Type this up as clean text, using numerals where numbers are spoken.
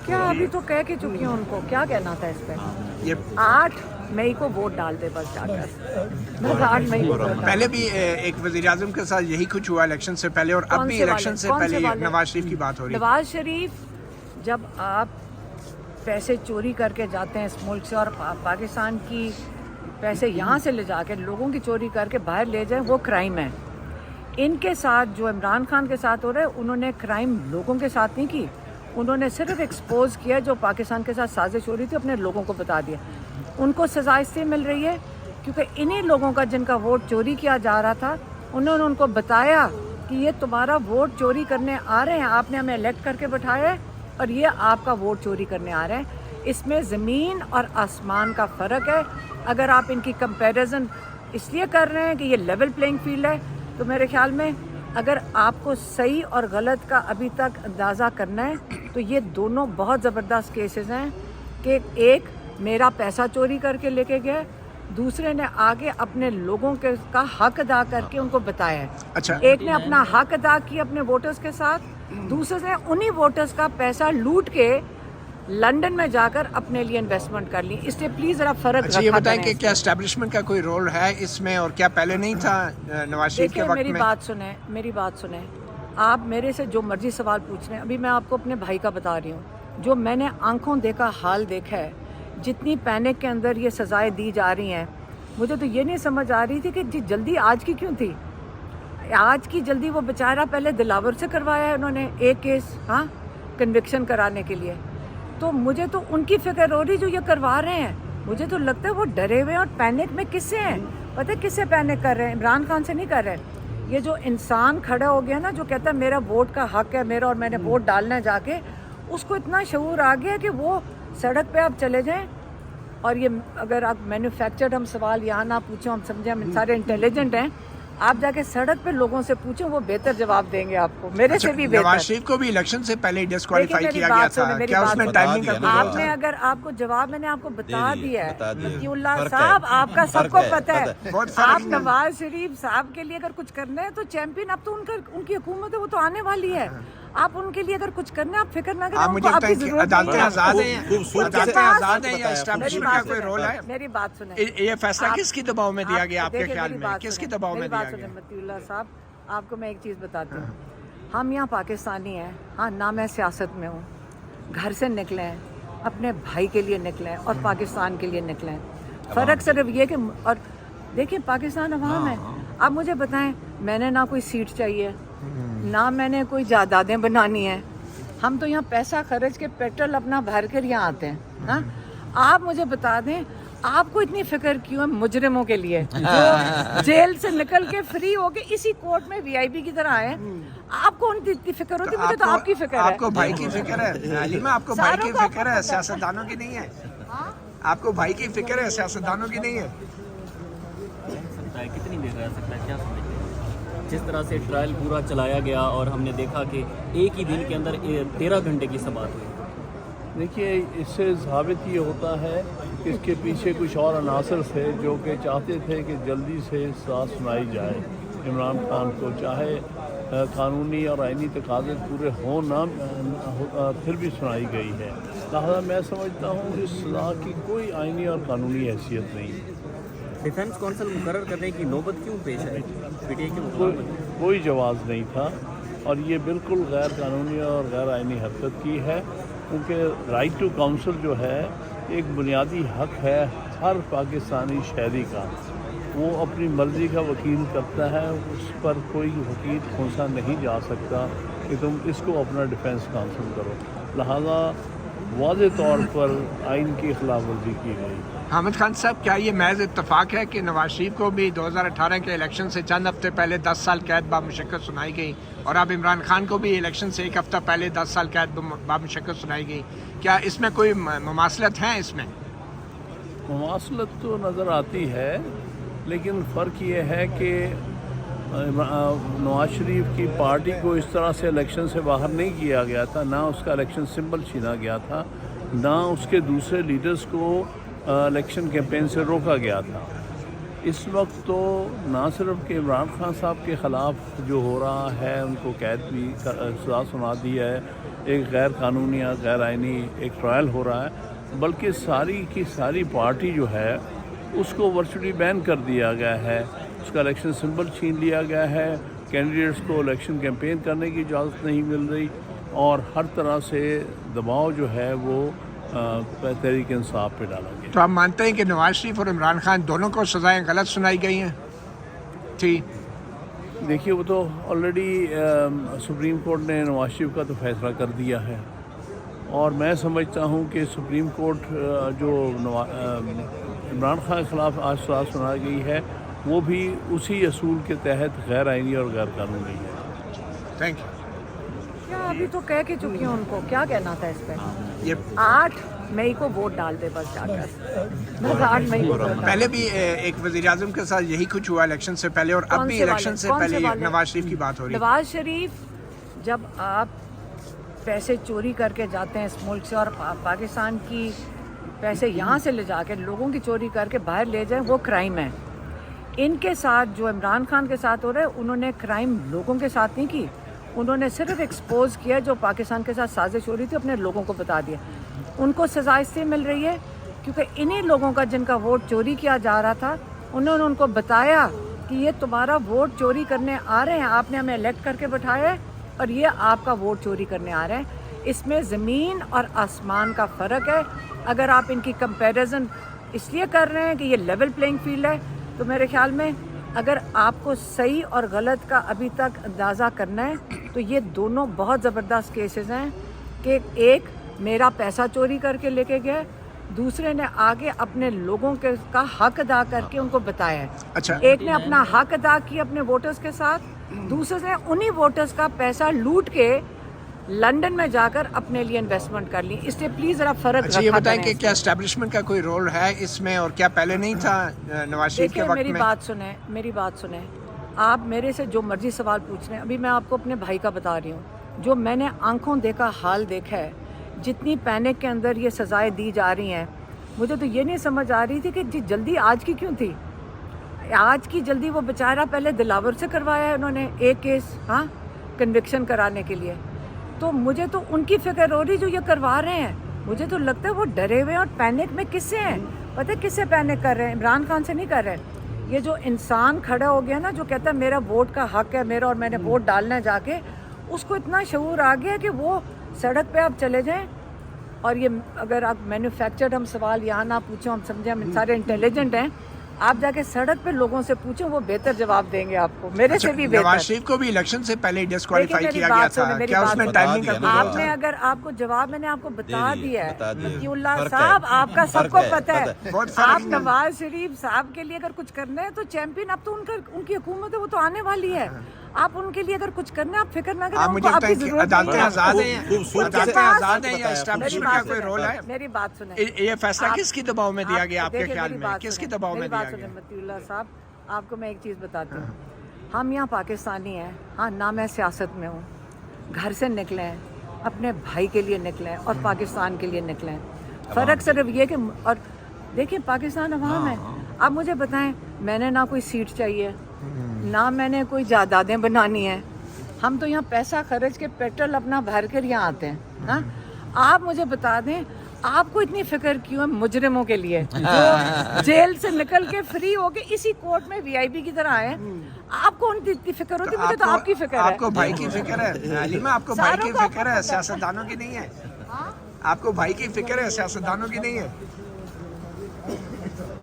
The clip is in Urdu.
کیا ابھی تو کہہ کے چکی ہوں ان کو, کیا کہنا تھا اس پہ. 8 مئی کو ووٹ ڈال دے بس جا کر. 8 مئی کو. پہلے بھی ایک وزیر اعظم کے ساتھ یہی کچھ ہوا الیکشن سے پہلے, اور اب بھی الیکشن سے پہلے نواز شریف کی بات ہو رہی ہے. نواز شریف, جب آپ پیسے چوری کر کے جاتے ہیں اس ملک سے اور پاکستان کی پیسے یہاں سے لے جا کے لوگوں کی چوری کر کے باہر لے جائیں, وہ کرائم ہے. ان کے ساتھ جو عمران خان کے ساتھ ہو رہا ہے, انہوں نے کرائم لوگوں کے ساتھ نہیں کی, انہوں نے صرف ایکسپوز کیا جو پاکستان کے ساتھ سازش ہو رہی تھی, اپنے لوگوں کو بتا دیا. ان کو سزا اس لیے مل رہی ہے کیونکہ انہی لوگوں کا جن کا ووٹ چوری کیا جا رہا تھا, انہوں نے ان کو بتایا کہ یہ تمہارا ووٹ چوری کرنے آ رہے ہیں, آپ نے ہمیں الیکٹ کر کے بٹھایا ہے اور یہ آپ کا ووٹ چوری کرنے آ رہے ہیں. اس میں زمین اور آسمان کا فرق ہے. اگر آپ ان کی کمپیریزن اس لیے کر رہے ہیں کہ یہ لیول پلینگ فیلڈ ہے, تو میرے خیال میں اگر آپ کو صحیح اور غلط کا ابھی تک اندازہ کرنا ہے تو یہ دونوں بہت زبردست کیسز ہیں کہ ایک میرا پیسہ چوری کر کے لے کے گئے, دوسرے نے آگے اپنے لوگوں کے کا حق ادا کر کے ان کو بتایا ہے. اچھا, ایک نے اپنا حق ادا کیا اپنے ووٹرز کے ساتھ, دوسرے نے انہی ووٹرز کا پیسہ لوٹ کے لنڈن میں جا کر اپنے لیے انویسٹمنٹ کر لی. اس لیے پلیز ذرا فرق اچھا یہ بتائیں کہ کیا اسٹیبلشمنٹ کا کوئی رول ہے اس میں, اور کیا پہلے نہیں تھا نواز شریف کے وقت میں؟ میری بات سنیں. آپ میرے سے جو مرضی سوال پوچھ رہے ہیں, ابھی میں آپ کو اپنے بھائی کا بتا رہی ہوں جو میں نے آنکھوں دیکھا حال دیکھا ہے. جتنی پینک کے اندر یہ سزائیں دی جا رہی ہیں, مجھے تو یہ نہیں سمجھ آ رہی تھی کہ جلدی آج کی کیوں تھی. آج کی جلدی, وہ بیچارہ پہلے دلاور سے کروایا ہے انہوں نے ایک کیس, ہاں, کنوکشن کرانے کے لیے. تو مجھے تو ان کی فکر ہو رہی جو یہ کروا رہے ہیں. مجھے تو لگتا ہے وہ ڈرے ہوئے ہیں اور پینک میں کس سے ہیں. پتہ ہے کس سے پینک کر رہے ہیں؟ عمران خان سے نہیں کر رہے. یہ جو انسان کھڑا ہو گیا نا, جو کہتا ہے میرا ووٹ کا حق ہے میرا اور میں نے ووٹ ڈالنا ہے جا کے, اس کو اتنا شعور آ گیا کہ وہ سڑک پہ آپ چلے جائیں. اور یہ اگر آپ مینوفیکچرڈ ہم سوال یہاں نہ پوچھیں, ہم سمجھیں ہم سارے انٹیلیجنٹ ہیں, آپ جا کے سڑک پہ لوگوں سے پوچھیں, وہ بہتر جواب دیں گے آپ کو, میرے سے بھی بہتر. نواز شریف کو بھی الیکشن سے پہلے ڈسکوالیفائی کیا گیا تھا, کیا اس میں ٹائمنگ کا کوئی آپ نے, اگر آپ کو جواب میں نے آپ کو بتا دیا ہے مطیع اللہ صاحب, آپ کا سب کو پتہ ہے. آپ نواز شریف صاحب کے لیے اگر کچھ کرنا ہے تو چیمپئن اب تو ان کی حکومت ہے, وہ تو آنے والی ہے. آپ ان کے لیے اگر کچھ کرنا ہے آپ فکر نہ کریں. آپ مجھے بتائیں کہ عدالتیں آزاد ہیں یا اسٹیبلشمنٹ کا کوئی رول ہے؟ میری بات سنیں, یہ فیصلہ کس کی دباؤ میں دیا گیا آپ کے خیال میں, کس کی دباؤ میں دیا گیا؟ مطیع اللہ صاحب, آپ کو میں ایک چیز بتاتی ہوں. ہم یہاں پاکستانی ہیں, ہاں, نہ میں سیاست میں ہوں, گھر سے نکلے ہیں, اپنے بھائی کے لیے نکلے ہیں اور پاکستان کے لیے نکلے ہیں. فرق صرف یہ کہ, اور دیکھیں پاکستان عوام ہے. آپ مجھے بتائیں, میں نے نہ کوئی سیٹ چاہیے, نہ میں نے کوئی جائیدادیں بنانی ہیں. ہم تو یہاں پیسہ خرچ کے پیٹرول اپنا بھر کر یہاں آتے ہیں. ہاں, آپ مجھے بتا دیں آپ کو اتنی فکر کیوں ہے مجرموں کے لیے جو جیل سے نکل کے فری ہو کے اسی کورٹ میں وی آئی پی کی طرح آئے ہیں؟ آپ کو ان کی اتنی فکر ہوتی, مجھے تو آپ کی فکر ہے. آپ کو بھائی کی فکر ہے علیمہ, آپ کو بھائی کی فکر ہے, سیاستدانوں کی نہیں ہے. آپ کو بھائی کی فکر ہے, سیاستدانوں کی نہیں ہے. کتنی دیر رہ سکتا ہے, کیا سمجھتے ہیں؟ جس طرح سے ٹرائل پورا چلایا گیا اور ہم نے دیکھا کہ ایک ہی دن کے اندر 13 گھنٹے کی سماعت ہوئی. دیکھیے, اس سے ثابت یہ ہوتا ہے کہ اس کے پیچھے کچھ اور عناصر تھے جو کہ چاہتے تھے کہ جلدی سے سزا سنائی جائے عمران خان کو, چاہے قانونی اور آئینی تقاضے پورے ہوں نہ, پھر بھی سنائی گئی ہے. لہٰذا میں سمجھتا ہوں کہ اس سزا کی کوئی آئینی اور قانونی حیثیت نہیں. ڈیفینس کونسل مقرر کرنے کی نوبت کیوں پیش ہے؟ پی ٹی آئی کے مطابق کوئی جواز نہیں تھا, اور یہ بالکل غیر قانونی اور غیر آئینی حرکت کی ہے, کیونکہ رائٹ ٹو کاؤنسل جو ہے ایک بنیادی حق ہے ہر پاکستانی شہری کا. وہ اپنی مرضی کا وکیل کرتا ہے, اس پر کوئی وکیل کھونسا نہیں جا سکتا کہ تم اس کو اپنا ڈیفینس کاؤنسل کرو. لہذا واضح طور پر آئین کی خلاف ورزی کی گئی. حامد خان صاحب, کیا یہ محض اتفاق ہے کہ نواز شریف کو بھی 2018 کے الیکشن سے چند ہفتے پہلے 10 سال قید بامشقت سنائی گئی, اور اب عمران خان کو بھی الیکشن سے ایک ہفتہ پہلے 10 سال قید بامشقت سنائی گئی؟ کیا اس میں کوئی مماثلت ہے؟ اس میں مماثلت تو نظر آتی ہے, لیکن فرق یہ ہے کہ نواز شریف کی پارٹی کو اس طرح سے الیکشن سے باہر نہیں کیا گیا تھا, نہ اس کا الیکشن سمبل چھینا گیا تھا, نہ اس کے دوسرے لیڈرز کو الیکشن کیمپین سے روکا گیا تھا. اس وقت تو نہ صرف کہ عمران خان صاحب کے خلاف جو ہو رہا ہے, ان کو قید بھی سزا سنا دی ہے, ایک غیر قانونی غیر آئینی ایک ٹرائل ہو رہا ہے، بلکہ ساری کی ساری پارٹی جو ہے اس کو ورچولی بین کر دیا گیا ہے، اس کا الیکشن سمبل چھین لیا گیا ہے، کینڈیڈیٹس کو الیکشن کیمپین کرنے کی اجازت نہیں مل رہی، اور ہر طرح سے دباؤ جو ہے وہ تحریک انصاف پہ ڈالا گیا۔ تو آپ مانتے ہیں کہ نواز شریف اور عمران خان دونوں کو سزائیں غلط سنائی گئی ہیں؟ جی دیکھیے، وہ تو آلریڈی سپریم کورٹ نے نواز شریف کا تو فیصلہ کر دیا ہے، اور میں سمجھتا ہوں کہ سپریم کورٹ جو عمران خان کے خلاف آج سزا سنائی گئی ہے وہ بھی اسی اصول کے تحت غیر آئینی اور غیر قانونی ہے۔ Thank you. کیا ابھی تو کہہ کے چکی ہوں ان کو، کیا کہنا تھا اس پہ؟ یہ 8 مئی کو ووٹ ڈال دے بس جا کر، بس 8 مئی کو ووٹ ڈال۔ پہلے بھی ایک وزیر اعظم کے ساتھ یہی کچھ ہوا الیکشن سے پہلے، اور اب بھی الیکشن سے پہلے نواز شریف کی بات ہو رہی ہے۔ نواز شریف، جب آپ پیسے چوری کر کے جاتے ہیں اس ملک سے اور پاکستان کی پیسے یہاں سے لے جا کے لوگوں کی چوری کر کے باہر لے جائیں، وہ کرائم ہے۔ ان کے ساتھ جو عمران خان کے ساتھ ہو رہا ہے، انہوں نے کرائم لوگوں کے ساتھ نہیں کی، انہوں نے صرف ایکسپوز کیا جو پاکستان کے ساتھ سازش ہو رہی تھی، اپنے لوگوں کو بتا دیا۔ ان کو سزا اس سے مل رہی ہے کیونکہ انہی لوگوں کا جن کا ووٹ چوری کیا جا رہا تھا، انہوں نے ان کو بتایا کہ یہ تمہارا ووٹ چوری کرنے آ رہے ہیں، آپ نے ہمیں الیکٹ کر کے بٹھایا ہے اور یہ آپ کا ووٹ چوری کرنے آ رہے ہیں۔ اس میں زمین اور آسمان کا فرق ہے۔ اگر آپ ان کی کمپیریزن اس لیے کر رہے ہیں کہ یہ لیول پلینگ فیلڈ ہے، تو میرے خیال میں اگر آپ کو صحیح اور غلط کا ابھی تک اندازہ کرنا ہے تو یہ دونوں بہت زبردست کیسز ہیں کہ ایک میرا پیسہ چوری کر کے لے کے گیا، دوسرے نے آگے اپنے لوگوں کے کا حق ادا کر کے ان کو بتایا ہے۔ اچھا، ایک نے اپنا حق ادا کیا اپنے ووٹرز کے ساتھ، دوسرے نے انہی ووٹرز کا پیسہ لوٹ کے لنڈن میں جا کر اپنے لیے انویسٹمنٹ کر لی۔ اس لیے پلیز ذرا فرق اچھا یہ رکھا بتائیں کریں کہ کیا اسٹیبلشمنٹ کا کوئی رول ہے اس میں، اور کیا پہلے نہیں تھا نواز شریف کے دیکھیں، وقت میری میں؟ بات سنیں، آپ میرے سے جو مرضی سوال پوچھ رہے ہیں، ابھی میں آپ کو اپنے بھائی کا بتا رہی ہوں، جو میں نے آنکھوں دیکھا حال دیکھا ہے، جتنی پینک کے اندر یہ سزائیں دی جا رہی ہیں، مجھے تو یہ نہیں سمجھ آ رہی تھی کہ جلدی آج کی کیوں تھی۔ آج کی جلدی، وہ بیچارہ پہلے دلاور سے کروایا ہے انہوں نے ایک کیس، ہاں، کنوکشن کرانے کے لیے۔ تو مجھے تو ان کی فکر ہو رہی جو یہ کروا رہے ہیں، مجھے تو لگتا ہے وہ ڈرے ہوئے اور پینک میں کس سے ہیں؟ پتہ ہے کس سے پینک کر رہے ہیں؟ عمران خان سے نہیں کر رہے۔ یہ جو انسان کھڑا ہو گیا نا، جو کہتا ہے میرا ووٹ کا حق ہے میرا اور میں نے ووٹ ڈالنا ہے جا کے، اس کو اتنا شعور آ گیا کہ وہ سڑک پہ آپ چلے جائیں، اور یہ اگر آپ مینوفیکچرڈ ہم سوال یہاں نہ پوچھیں، ہم سمجھیں ہم سارے انٹیلیجنٹ ہیں، آپ جا کے سڑک پہ لوگوں سے پوچھیں، وہ بہتر جواب دیں گے آپ کو، میرے سے بھی نواز بہتر۔ شریف کو بھی الیکشن سے پہلے ڈسکوالیفائی دیکھیں، کیا میری گیا بات سنیں، تھا، میری کیا بات اس میں سنیں۔ ٹائمنگ کا کوئی آپ رول نے تھا؟ اگر آپ کو جواب میں نے آپ کو بتا دیا ہے، بتا دیا۔ مطیع اللہ فرق ہے۔ صاحب، آپ کا سب کو پتہ ہے، بہت فرق آپ ہے۔ نواز شریف صاحب کے لیے اگر کچھ کرنا ہے تو چیمپئن اب تو ان کی حکومت ہے، وہ تو آنے والی ہے، آپ ان کے لیے اگر کچھ کرنا ہے آپ فکر نہ کریں، آپ ان مجھے کو آپ کی بتائیں کہ ضرورت عدالتیں نہیں ہے۔ آزاد ہیں، خوبصورتی عدالتیں سے آزاد ہیں یا بتایا۔ اسٹیبلشمنٹ میری کا بات کوئی سنیں، رول ہے؟ میری بات سنیں۔ یہ فیصلہ کس کی دباؤ میں دیا گیا آپ کے دیکھیں، خیال میری میں؟ بات کس کی سنیں، دباؤ میں میری دیا بات سنیں گیا؟ مطیع اللہ صاحب، آپ کو میں ایک چیز بتاتی ہوں، ہم یہاں پاکستانی ہیں، ہاں، نہ میں سیاست میں ہوں، گھر سے نکلے ہیں، اپنے بھائی کے لیے نکلے ہیں اور پاکستان کے لیے نکلے ہیں۔ فرق صرف یہ کہ، اور دیکھیں پاکستان عوام ہے۔ اب مجھے بتائیں، میں نے نہ کوئی سیٹ چاہیے، نہ میں نے کوئی جائیدادیں بنانی ہیں، ہم تو یہاں پیسہ خرچ کے پیٹرول اپنا بھر کر یہاں آتے ہیں، ہاں۔ آپ مجھے بتا دیں، آپ کو اتنی فکر کیوں ہے مجرموں کے لیے جو جیل سے نکل کے فری ہو کے اسی کورٹ میں وی آئی پی کی طرح آئے ہیں؟ آپ کو ان کی اتنی فکر ہوتی ہے، مجھے تو آپ کی فکر ہے۔ آپ کو بھائی کی فکر ہے علیمہ، آپ کو بھائی کی فکر ہے، سیاستدانوں کی نہیں ہے۔ آپ کو بھائی کی فکر ہے، سیاستدانوں کی نہیں ہے۔